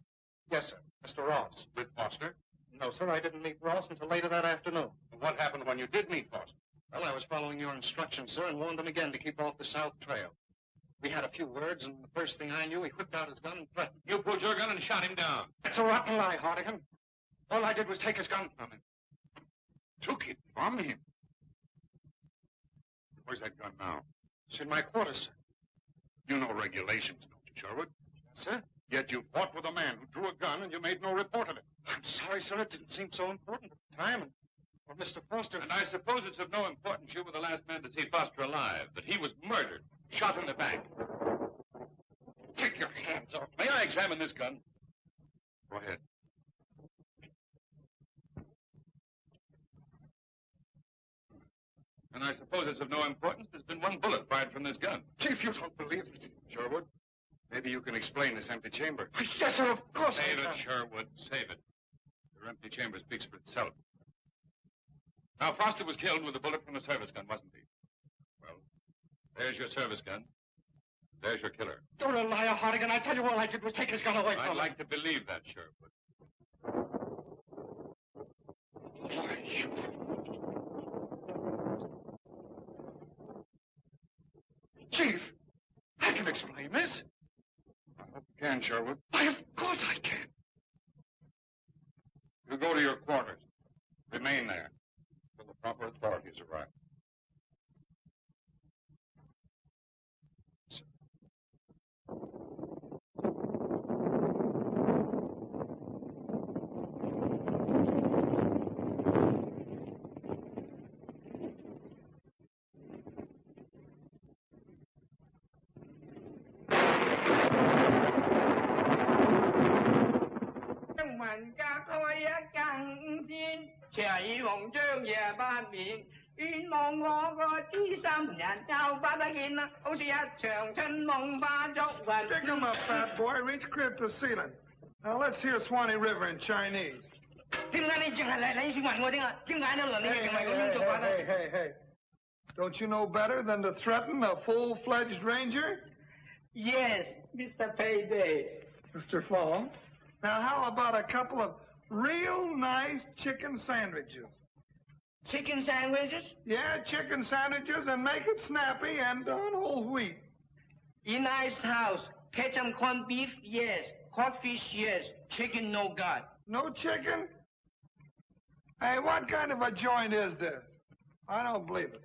Yes, sir. Mr. Ross. With Foster? No, sir, I didn't meet Ross until later that afternoon. And what happened when you did meet Foster? Well, I was following your instructions, sir, and warned him again to keep off the South Trail. We had a few words, and the first thing I knew, he whipped out his gun and threatened. You pulled your gun and shot him down. That's a rotten lie, Hardigan. All I did was take his gun from him. Took it from him? Where's that gun now? It's in my quarters, sir. You know regulations, don't you, Sherwood? Sir? Yet you fought with a man who drew a gun and you made no report of it. I'm sorry, sir. It didn't seem so important at the time. And well, Mr. Foster... And I suppose it's of no importance you were the last man to see Foster alive, that he was murdered, shot in the back. Take your hands off. May I examine this gun? Go ahead. And I suppose it's of no importance there's been one bullet fired from this gun. Chief, you don't believe it. Sherwood, maybe you can explain this empty chamber. Yes, sir, of course. Save it, Sherwood. Save it. Your empty chamber speaks for itself. Now, Foster was killed with a bullet from a service gun, wasn't he? Well, there's your service gun. There's your killer. You're a liar, Hardigan. I tell you, all I did was take his gun away from him. I'd like to believe that, Sherwood. Chief, I can explain this. I hope you can, Sherwood. Why, of course I can. You go to your quarters. Remain there until the proper authorities arrive. Stick 'em up, fat boy. Reach clear to the ceiling. Now let's hear Swanee River in Chinese. Hey. Don't you know better than to threaten a full-fledged ranger? Yes, Mr. Payday. Mr. Fong. Now, how about a couple of real nice chicken sandwiches? Chicken sandwiches? Yeah, chicken sandwiches, and make it snappy and on whole wheat. In nice house. Ketchup corned beef, yes. Codfish, yes. Chicken, no God. No chicken? Hey, what kind of a joint is this? I don't believe it.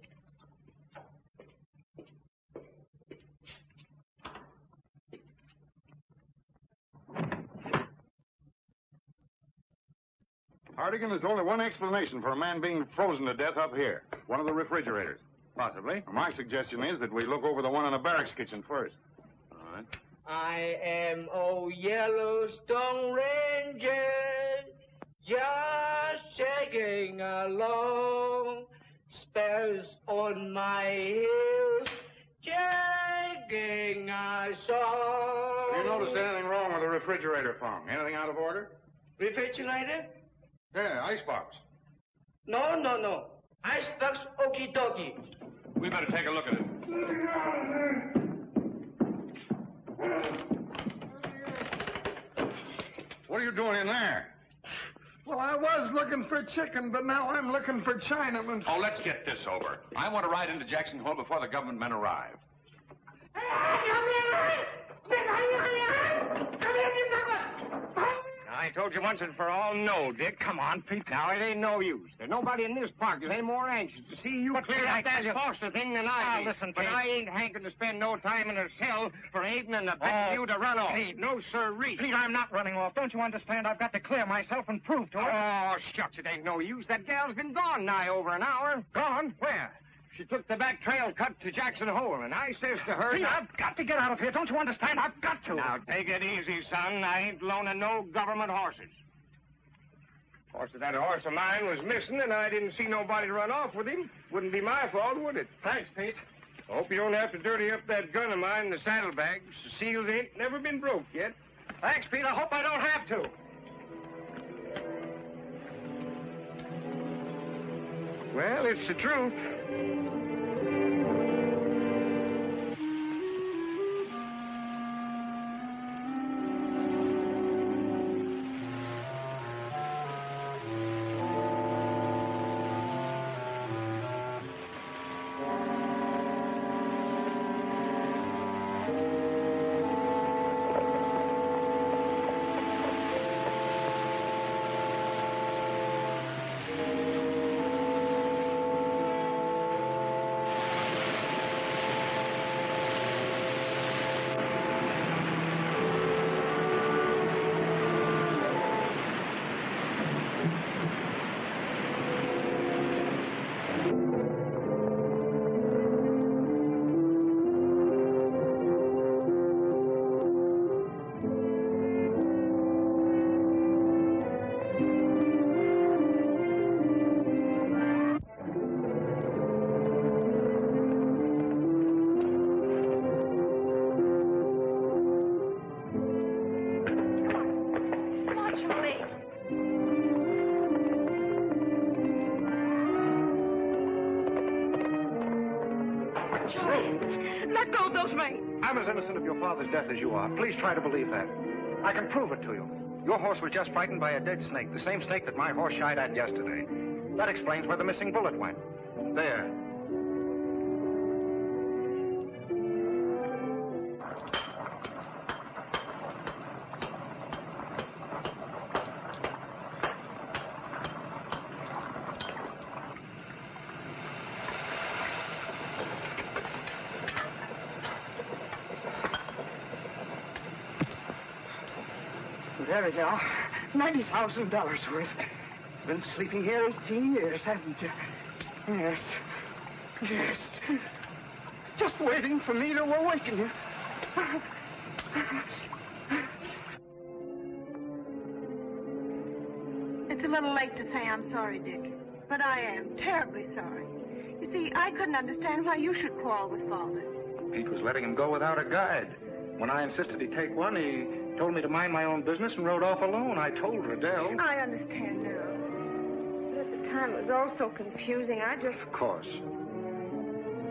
Hardigan, there's only one explanation for a man being frozen to death up here. One of the refrigerators. Possibly. My suggestion is that we look over the one in the barracks kitchen first. All right. I am old Yellowstone Ranger, just checking along. Spells on my heels, checking a song. Have you noticed anything wrong with the refrigerator, Fong? Anything out of order? Refrigerator? Yeah, icebox. No. Icebox, okie dokie. We better take a look at it. What are you doing in there? Well, I was looking for chicken, but now I'm looking for Chinamen. Oh, let's get this over. I want to ride into Jackson Hole before the government men arrive. I told you once and for all, no, Dick. Come on, Pete. Now, it ain't no use. There's nobody in this park that's any more anxious to see you clear up that Foster thing than I be. Listen, but Pete. I ain't hankered to spend no time in a cell for aiding and abetting you to run off. Pete. No, sirree. Pete, I'm not running off. Don't you understand? I've got to clear myself and prove to her. Oh, shucks, it ain't no use. That gal's been gone nigh over an hour. Gone? Where? She took the back trail cut to Jackson Hole, and I says to her... Pete, I've got to get out of here. Don't you understand? I've got to. Now, take it easy, son. I ain't loaning no government horses. Of course, if that horse of mine was missing and I didn't see nobody run off with him, wouldn't be my fault, would it? Thanks, Pete. I hope you don't have to dirty up that gun of mine in the saddlebags. The seals ain't never been broke yet. Thanks, Pete. I hope I don't have to. Well, it's the truth. I'm as innocent of your father's death as you are. Please try to believe that. I can prove it to you. Your horse was just frightened by a dead snake, the same snake that my horse shied at yesterday. That explains where the missing bullet went. There. There we go. $90,000 worth. Been sleeping here 18 years, haven't you? Yes. Yes. Just waiting for me to awaken you. It's a little late to say I'm sorry, Dick. But I am terribly sorry. You see, I couldn't understand why you should quarrel with Father. Pete was letting him go without a guide. When I insisted he take one, he told me to mind my own business and rode off alone. I told Riddell. I understand now. But at the time, it was all so confusing. Of course.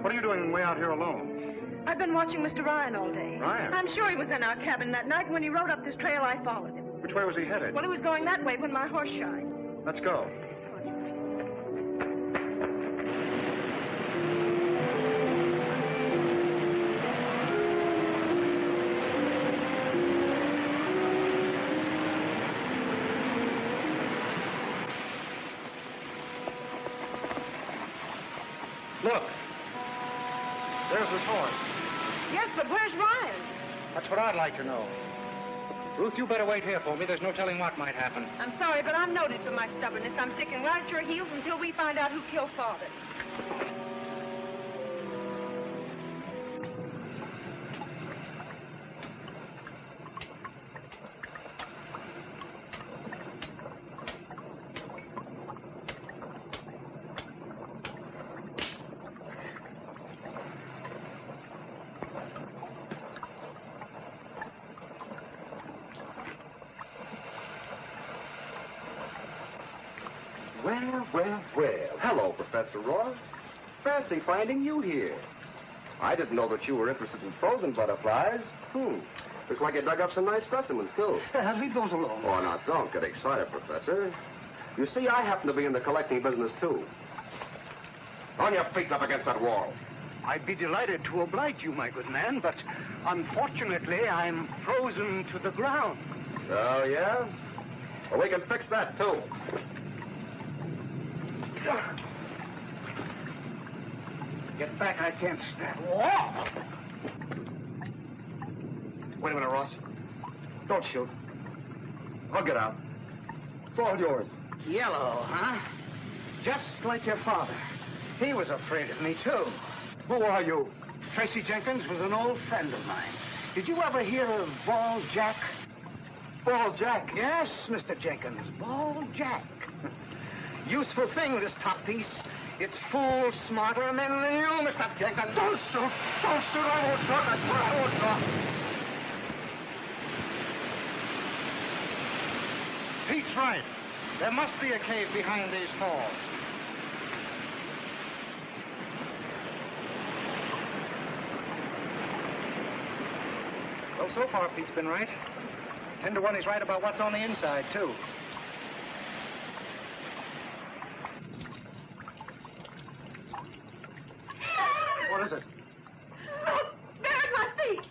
What are you doing way out here alone? I've been watching Mr. Ryan all day. Ryan? I'm sure he was in our cabin that night. When he rode up this trail, I followed him. Which way was he headed? Well, he was going that way when my horse shied. Let's go. Look. There's his horse. Yes, but where's Ryan? That's what I'd like to know. Ruth, you better wait here for me. There's no telling what might happen. I'm sorry, but I'm noted for my stubbornness. I'm sticking right at your heels until we find out who killed Father. Well. Hello, Professor Roy. Fancy finding you here. I didn't know that you were interested in frozen butterflies. Looks like you dug up some nice specimens, too. Leave those alone. Oh, now, don't get excited, Professor. You see, I happen to be in the collecting business, too. On your feet up against that wall. I'd be delighted to oblige you, my good man, but unfortunately, I'm frozen to the ground. Oh, yeah? Well, we can fix that, too. Get back, I can't stand. Whoa! Wait a minute, Ross. Don't shoot. I'll get out. It's all yours. Yellow, huh? Just like your father. He was afraid of me, too. Who are you? Tracy Jenkins was an old friend of mine. Did you ever hear of Ball Jack? Ball Jack? Yes, Mr. Jenkins. Ball Jack. Useful thing, this top piece. It's fools smarter men than you, Mr. Jenkins. Don't shoot! Don't shoot! I won't talk. I swear I won't talk. Pete's right. There must be a cave behind these falls. Well, so far, Pete's been right. 10 to 1, he's right about what's on the inside, too. What is it? Look, there at my feet.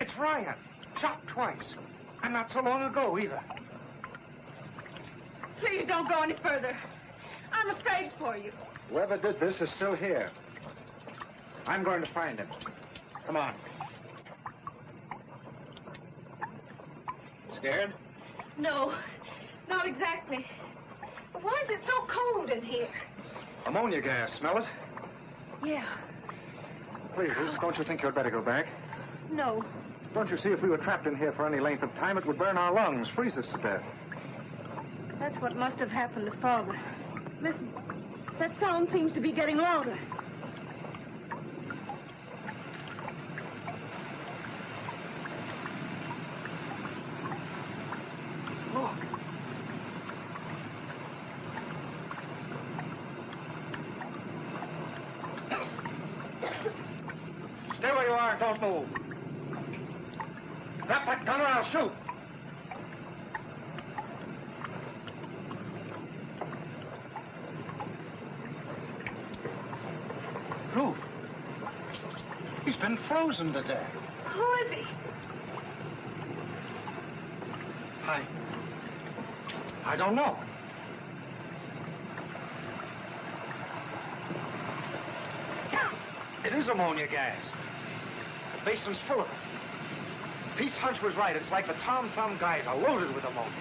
It's Ryan. Shot twice. And not so long ago, either. Please don't go any further. I'm afraid for you. Whoever did this is still here. I'm going to find him. Come on. Scared? No, not exactly. But why is it so cold in here? Ammonia gas. Smell it? Yeah. Please, Ruth, don't you think you'd better go back? No. Don't you see, if we were trapped in here for any length of time, it would burn our lungs, freeze us to death. That's what must have happened to Father. Listen, that sound seems to be getting louder. Look. Stay where you are and don't move. Drop that gun or I'll shoot. Ruth. He's been frozen to death. Who is he? I don't know. It is ammonia gas. The basin's full of it. Pete's hunch was right. It's like the Tom Thumb geyser loaded with ammonia.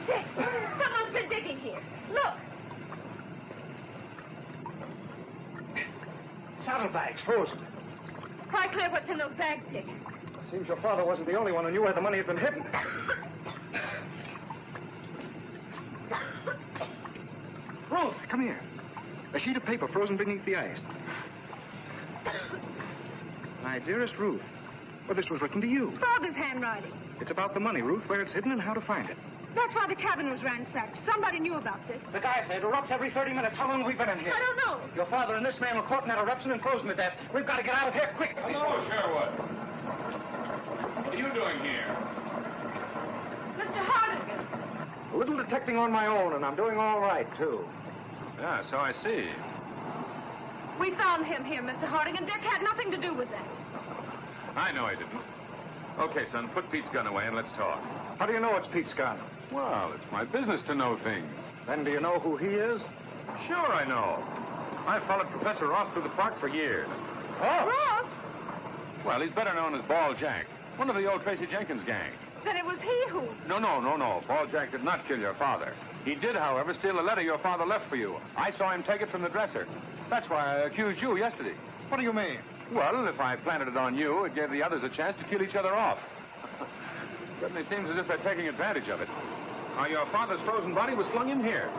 Dick, someone's been digging here. Look. Saddlebags frozen. It's quite clear what's in those bags, Dick. Seems your father wasn't the only one who knew where the money had been hidden. Ruth, come here. A sheet of paper frozen beneath the ice. My dearest Ruth. Well, this was written to you. Father's handwriting. It's about the money, Ruth, where it's hidden and how to find it. That's why the cabin was ransacked. Somebody knew about this. The guy said it erupts every 30 minutes. How long have we been in here? I don't know. Your father and this man were caught in that eruption and frozen to death. We've got to get out of here quick. Hello, Sherwood. What are you doing here? Mr. Hardigan. A little detecting on my own, and I'm doing all right, too. Yeah, so I see. We found him here, Mr. Hardigan. Dick had nothing to do with that. I know he didn't. Okay, son, put Pete's gun away and let's talk. How do you know it's Pete's gun? Well, it's my business to know things. Then do you know who he is? Sure I know. I've followed Professor Ross through the park for years. Oh! Ross? Well, he's better known as Ball Jack, one of the old Tracy Jenkins gang. Then it was he who... No. Ball Jack did not kill your father. He did, however, steal a letter your father left for you. I saw him take it from the dresser. That's why I accused you yesterday. What do you mean? Well, if I planted it on you, it gave the others a chance to kill each other off. Certainly seems as if they're taking advantage of it. Now, your father's frozen body was flung in here.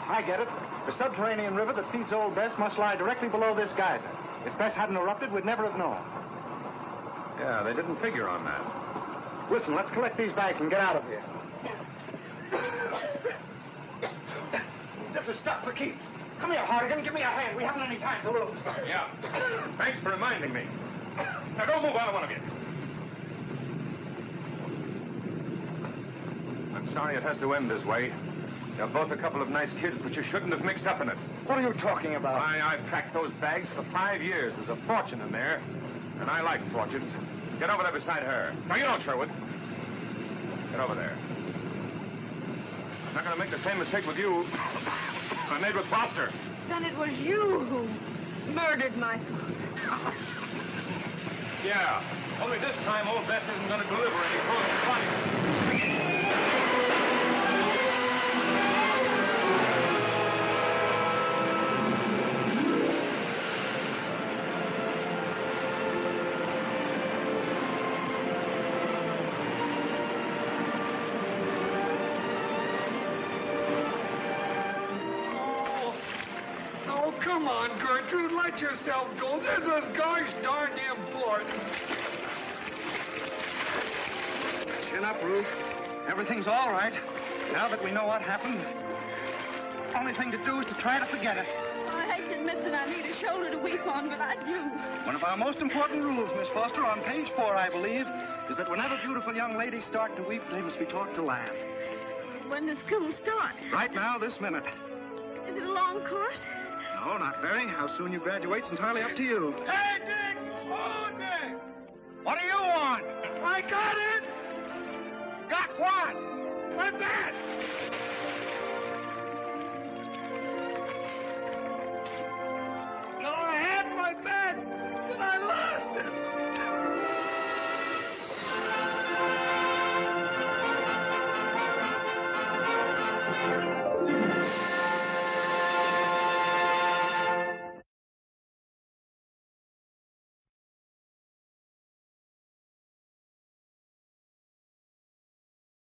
I get it. The subterranean river that feeds Old Bess must lie directly below this geyser. If Bess hadn't erupted, we'd never have known. Yeah, they didn't figure on that. Listen, let's collect these bags and get out of here. This is stuff for keeps. Come here, Hardigan. Give me a hand. We haven't any time to lose. Yeah. Thanks for reminding me. Now, don't move, either one of you. I'm sorry it has to end this way. You're both a couple of nice kids, but you shouldn't have mixed up in it. What are you talking about? I've tracked those bags for 5 years. There's a fortune in there, and I like fortunes. Get over there beside her. No, you don't, Sherwood. Get over there. I'm not going to make the same mistake with you I made with Foster. Then it was you who murdered my father. Yeah. Only this time, old Bess isn't going to deliver any frozen bodies. Come on, Gertrude, let yourself go. This is gosh darn important. Chin up, Ruth. Everything's all right. Now that we know what happened, the only thing to do is to try to forget it. I hate to admit that I need a shoulder to weep on, but I do. One of our most important rules, Miss Foster, on page 4, I believe, is that whenever beautiful young ladies start to weep, they must be taught to laugh. When does school start? Right now, this minute. Is it a long course? No, not very. How soon you graduate's entirely up to you. Hey, Dick! Oh, Dick! What do you want? I got it! Got what? My bat!